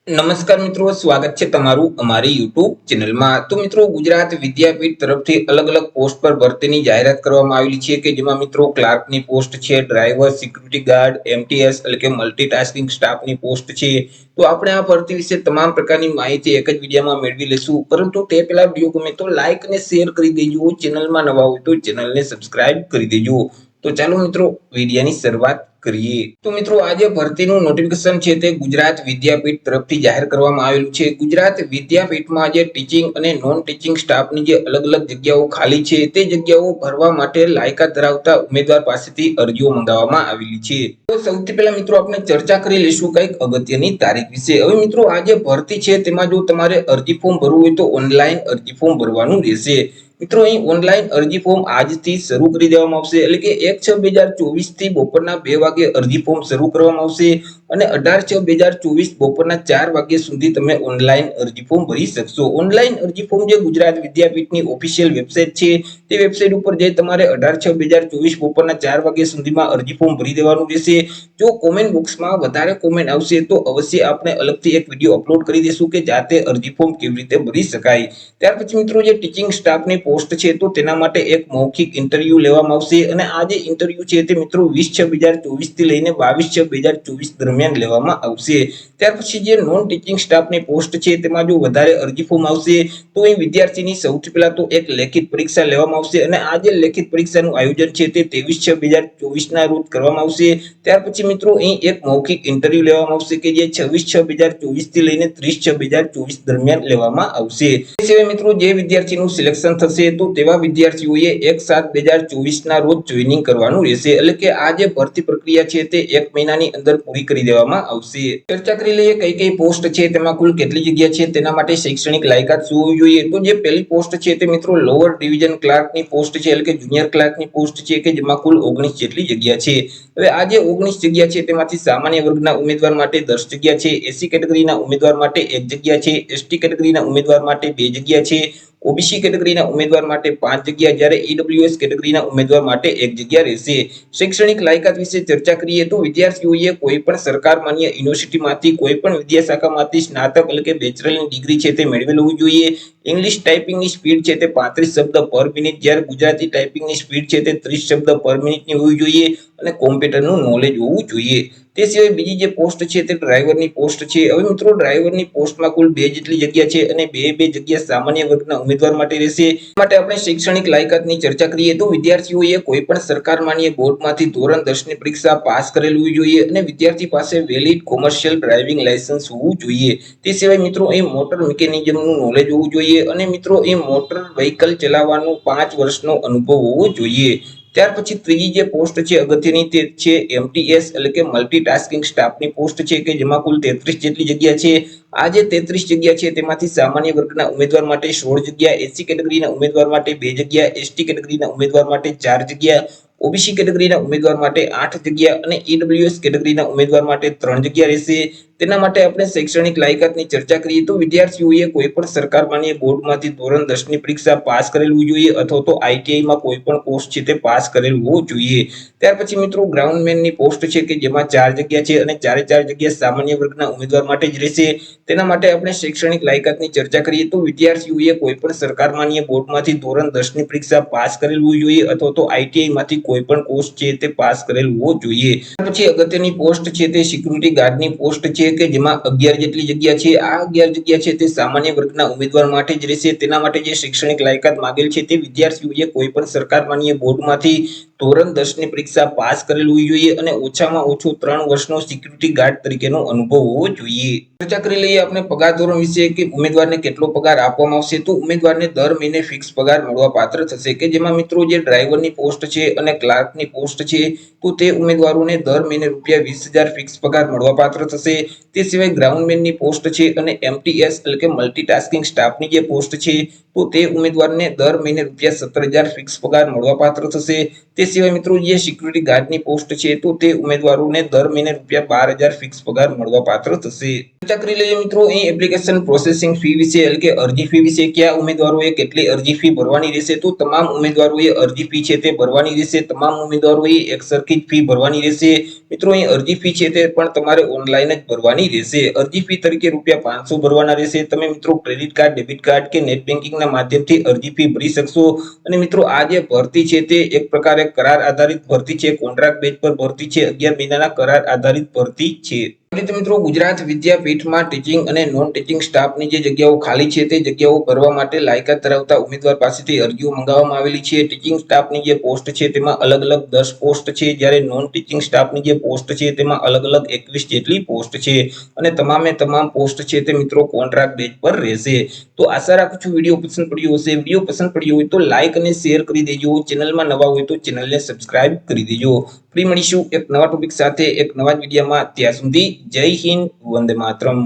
નમસ્કાર મિત્રો, સ્વાગત છે તમારું અમારી યુટ્યુબ ચેનલમાં। તો મિત્રો, ગુજરાત વિદ્યાપીઠ તરફથી અલગ અલગ પોસ્ટ પર ભરતીની જાહેરાત કરવામાં આવેલી છે કે જેમાં મિત્રો ક્લાર્કની પોસ્ટ છે, ડ્રાઈવર, સિક્યુરિટી ગાર્ડ, એમટીએસ એટલે કે મલ્ટીટાસ્કિંગ સ્ટાફની પોસ્ટ છે। તો આપણે આ ભરતી વિશે તમામ પ્રકારની માહિતી એક જ વિડીયોમાં મેળવી લેશું, પરંતુ તે પહેલા વિડીયો ગમે તો લાઈક અને શેર કરી દેજો, ચેનલમાં નવા હોય તો ચેનલને સબસ્ક્રાઇબ કરી દેજો। તો ચાલો મિત્રો, વિડીયોની શરૂઆત કરીએ। તો મિત્રો, આજે ભરતીનું નોટિફિકેશન છે તે ગુજરાત વિદ્યાપીઠ તરફથી જાહેર કરવામાં આવેલું છે। ગુજરાત વિદ્યાપીઠમાં જે ટીચિંગ અને નોન ટીચિંગ સ્ટાફની જે અલગ અલગ જગ્યાઓ ખાલી છે તે જગ્યાઓ ભરવા માટે લાયકાત ધરાવતા ઉમેદવાર પાસેથી અરજીઓ મંગાવવામાં આવેલી છે। તો સૌથી પહેલા મિત્રો આપણે ચર્ચા કરી લઈશું કંઈક અગત્યની તારીખ વિશે। હવે મિત્રો, આ જે ભરતી છે તેમાં જો તમારે અરજી ફોર્મ ભરવું હોય તો ઓનલાઈન અરજી ફોર્મ ભરવાનું રહેશે। મિત્રો, અહીં ઓનલાઈન અરજી ફોર્મ આજથી શરૂ કરી દેવામાં આવશે, એટલે કે 1/6/2024 થી બપોરના 2 વાગે અરજી ફોર્મ શરૂ કરવામાં આવશે અને 18/6/2024 બપોરના 4 વાગ્યા સુધી તમે ઓનલાઈન અરજી ફોર્મ ભરી શકશો। ઓનલાઈન અરજી ફોર્મ જે ગુજરાત વિદ્યાપીઠની ઓફિશિયલ વેબસાઇટ છે તે વેબસાઇટ ઉપર જઈ તમારે 18/6/2024 બપોરના 4 વાગ્યા સુધીમાં અરજી ફોર્મ ભરી દેવાનું રહેશે। જો કોમેન્ટ બોક્સમાં વધારે કોમેન્ટ આવશે તો અવશ્ય આપણે અલગથી એક વિડીયો અપલોડ કરી દઈશું કે જાતે અરજી ફોર્મ કેવી રીતે ભરી શકાય। ત્યાર પછી મિત્રો, જે ટીચિંગ સ્ટાફની પોસ્ટ છે તો તેના માટે એક મૌખિક ઇન્ટરવ્યુ લેવામાં આવશે અને આ જે ઇન્ટરવ્યુ છે તે મિત્રો 20/6/2024 થી લઈને 22/6/2024 દરમિયાન લેવામાં આવશે। ત્યાર પછી જે નોન ટીચિંગ સ્ટાફની પોસ્ટ છે તેમાં જો વધારે અરજી ફોર્મ આવશે તો અહીં વિદ્યાર્થીની સૌથી પહેલા તો એક લેખિત પરીક્ષા લેવામાં આવશે અને આ જે લેખિત પરીક્ષાનું આયોજન છે તે 23/6/2024 ના રોજ કરવામાં આવશે। ત્યાર પછી મિત્રો, અહીં એક મૌખિક ઇન્ટરવ્યુ લેવામાં આવશે કે જે 26/6/2024 થી લઈને 30/6/2024 દરમિયાન લેવામાં આવશે। તે સિવાય મિત્રો, જે વિદ્યાર્થીનું સિલેક્શન થશે તો તેવા વિદ્યાર્થીઓએ 1/7/2024 ના રોજ જોઈનિંગ કરવાનું રહેશે, એટલે કે આ જે ભરતી પ્રક્રિયા છે તે 1 મહિનાની અંદર પૂરી કરી દેવામાં આવશે। ચર્ચા કરી લઈએ કઈ કઈ પોસ્ટ છે, તેમાં કુલ કેટલી જગ્યા છે, તેના માટે શૈક્ષણિક લાયકાત શું હોવી જોઈએ। તો જે પહેલી પોસ્ટ છે તે મિત્રો લોઅર ડિવિઝન ક્લાર્કની પોસ્ટ છે, એટલે કે જુનિયર ક્લાર્કની પોસ્ટ છે કે જેમાં કુલ 19 જેટલી જગ્યા છે। હવે આ જે 19 જગ્યા છે તેમાંથી સામાન્ય વર્ગના ઉમેદવાર માટે 10 જગ્યા છે, એસસી કેટેગરીના ઉમેદવાર માટે 1 જગ્યા છે, એસટી કેટેગરીના ઉમેદવાર માટે 2 જગ્યા છે, ઓબીસી કેટેગરીના ઉમેદવાર માટે 5 જગ્યા, જ્યારે ઈડબ્લ્યુએસ કેટેગરીના ઉમેદવાર માટે 1 જગ્યા રહેશે। શૈક્ષણિક લાયકાત વિશે ચર્ચા કરીએ તો વિદ્યાર્થીઓએ કોઈ પણ સરકાર માન્ય યુનિવર્સિટીમાંથી કોઈ પણ વિદ્યાશાખામાંથી સ્નાતક એટલે કે બેચલરની ડિગ્રી છે તે મેળવેલ હોવી જોઈએ। ઇંગ્લિશ ટાઈપિંગની સ્પીડ છે તે 35 શબ્દ પર મિનિટ, જ્યારે ગુજરાતી ટાઈપિંગની સ્પીડ છે તે 30 શબ્દ પર મિનિટની હોવી જોઈએ અને કોમ્પ્યુટરનું નોલેજ હોવું જોઈએ। તે સિવાય બીજી જે પોસ્ટ છે તે ડ્રાઈવરની પોસ્ટ છે। હવે મિત્રો, ડ્રાઈવરની પોસ્ટમાં કુલ 2 જેટલી જગ્યા છે અને 2 જગ્યા સામાન્ય વર્ગના ઉમેદવાર માટે રહેશે। માટે આપણે શૈક્ષણિક લાયકાતની ચર્ચા કરીએ તો વિદ્યાર્થીઓએ કોઈ પણ સરકાર માન્ય બોર્ડમાંથી ધોરણ 10 ની પરીક્ષા પાસ કરેલ હોવી જોઈએ અને વિદ્યાર્થી પાસે વેલિડ કોમર્શિયલ ડ્રાઇવિંગ લાયસન્સ હોવું જોઈએ। તે સિવાય મિત્રો, એ મોટર મિકેનિઝમનું નોલેજ હોવું જોઈએ અને મિત્રો એ મોટર વ્હીકલ ચલાવવાનો 5 વર્ષનો અનુભવ હોવો જોઈએ। ત્યાર પછી ત્રીજી જે પોસ્ટ છે અગત્યની તે છે એમટીએસ એટલે કે મલ્ટીટાસ્કિંગ સ્ટાફની પોસ્ટ છે કે જેમાં કુલ 33 જેટલી જગ્યા છે। આ જે 33 જગ્યા છે તેમાંથી સામાન્ય વર્ગના ઉમેદવાર માટે 16 જગ્યા, એસસી કેટેગરીના ઉમેદવાર માટે 2 જગ્યા, એસટી કેટેગરીના ઉમેદવાર માટે 4 જગ્યા, ઓબીસી કેટેગરીના ઉમેદવાર માટે 8 જગ્યા અને ઈડબ્લ્યુએસ કેટેગરીના ઉમેદવાર માટે 3 જગ્યા રહેશે। તેના માટે આપણે શૈક્ષણિક લાયકાતની ચર્ચા કરીએ તો વિદ્યાર્થીઓએ કોઈ પણ સરકાર માન્ય બોર્ડમાંથી ધોરણ 10 ની પરીક્ષા પાસ કરેલ હોવી જોઈએ અથવા તો આઈટીઆઈમાં કોઈ પણ કોર્સ છે તે પાસ કરેલ હોવો જોઈએ। ત્યાર પછી મિત્રો, ગ્રાઉન્ડમેનની પોસ્ટ છે કે જેમાં 4 જગ્યા છે અને 4 જગ્યા સામાન્ય વર્ગના ઉમેદવાર માટે જ રહેશે। તેના માટે આપણે શૈક્ષણિક લાયકાતની ચર્ચા કરીએ તો વિદ્યાર્થીઓએ કોઈ પણ સરકાર માન્ય બોર્ડમાંથી ધોરણ 10 ની પરીક્ષા પાસ કરેલ હોવી જોઈએ અથવા તો આઈટીઆઈમાંથી કોઈ પણ કોર્સ છે તે પાસ કરેલ હોવો જોઈએ। પછી અગત્યની પોસ્ટ છે તે સિક્યુરિટી ગાર્ડની પોસ્ટ છે કે જેમાં 11 જેટલી જગ્યા છે। આ 11 જગ્યા છે તે સામાન્ય વર્ગના ઉમેદવાર માટે જ રહેશે। તેના માટે જે શૈક્ષણિક લાયકાત માંગેલ છે તે વિદ્યાર્થીઓએ કોઈ પણ સરકાર માન્ય બોર્ડમાંથી ધોરણ 10 ની પરીક્ષા પાસ કરેલ હોવી જોઈએ અને ઓછામાં ઓછો 3 વર્ષનો સિક્યુરિટી ગાર્ડ તરીકેનો અનુભવ હોવો જોઈએ। ચર્ચા કરી લઈએ આપણે પગાર ધોરણ વિશે કે ઉમેદવારને કેટલો પગાર આપવામાં આવશે। તો ઉમેદવારને દર મહિને ફિક્સ પગાર મળવા પાત્ર થશે કે જેમાં મિત્રો જે ડ્રાઈવરની પોસ્ટ છે અને ક્લાર્કની પોસ્ટ છે તો તે ઉમેદવારોને દર મહિને ₹20,000 ફિક્સ પગાર મળવા પાત્ર થશે। તે સિવાય ગ્રાઉન્ડમેનની પોસ્ટ છે અને એમટીએસ એટલે કે મલ્ટીટાસ્કિંગ સ્ટાફની જે પોસ્ટ છે તો તે ઉમેદવારને દર મહિને ₹17,000 ફિક્સ પગાર મળવા પાત્ર થશે। તે સિવાય મિત્રો જે સિક્યુરિટી ગાર્ડની પોસ્ટ છે તો તે ઉમેદવારોને દર મહિને ₹12,000 ફિક્સ પગાર મળવા પાત્ર થશે. ચર્ચા કરી લઈએ મિત્રો અહીં એપ્લિકેશન પ્રોસેસિંગ ફી વિશે એટલે કે અરજી ફી વિશે. કયા ઉમેદવારોએ કેટલી અરજી ફી ભરવાની રહેશે? તો તમામ ઉમેદવારોએ અરજી ફી છે તે ભરવાની રહેશે. તમામ ઉમેદવારોએ એકસરખી જ ફી ભરવાની રહેશે. મિત્રો અહીં અરજી ફી છે તે પણ તમારે ઓનલાઈન જ ભરવાની રહેશે. અરજી ફી તરીકે ₹500 ભરવાના રહેશે. તમે મિત્રો ક્રેડિટ કાર્ડ, ડેબિટ કાર્ડ કે નેટ બેન્કિંગના માધ્યમથી અરજી ફી ભરી શકશો. અને મિત્રો આ જે ભરતી છે તે એક પ્રકારે કરાર આધારિત ભરતી છે, કોન્ટ્રાક્ટ બેઝ પર ભરતી છે, 11 મહિનાના કરાર આધારિત ભરતી છે. મિત્રો ગુજરાત વિદ્યાપીઠમાં ટીચિંગ અને નોન ટીચિંગ સ્ટાફની જે જગ્યાઓ ખાલી છે તે જગ્યાઓ ભરવા માટે લાયકાત ધરાવતા ઉમેદવાર પાસેથી અરજીઓ મંગાવવામાં આવેલી છે. ટીચિંગ સ્ટાફની જે પોસ્ટ છે તેમાં અલગ અલગ 10 પોસ્ટ છે, જ્યારે નોન ટીચિંગ સ્ટાફની જે પોસ્ટ છે તેમાં અલગ અલગ 21 જેટલી પોસ્ટ છે. અને તમામે તમામ પોસ્ટ છે તે મિત્રો કોન્ટ્રાક્ટ બેઝ પર રહેશે. તો આશા રાખું છું વિડીયો પસંદ પડ્યો હશે. વિડીયો પસંદ પડ્યો હોય તો લાઈક અને શેર કરી દેજો. ચેનલમાં નવા હોય તો ચેનલને સબસ્ક્રાઇબ કરી દેજો. ફરી મળીશું એક નવા ટોપિક સાથે એક નવા વિડીયોમાં. ત્યાં સુધી જય હિન્દ, વંદે માતરમ.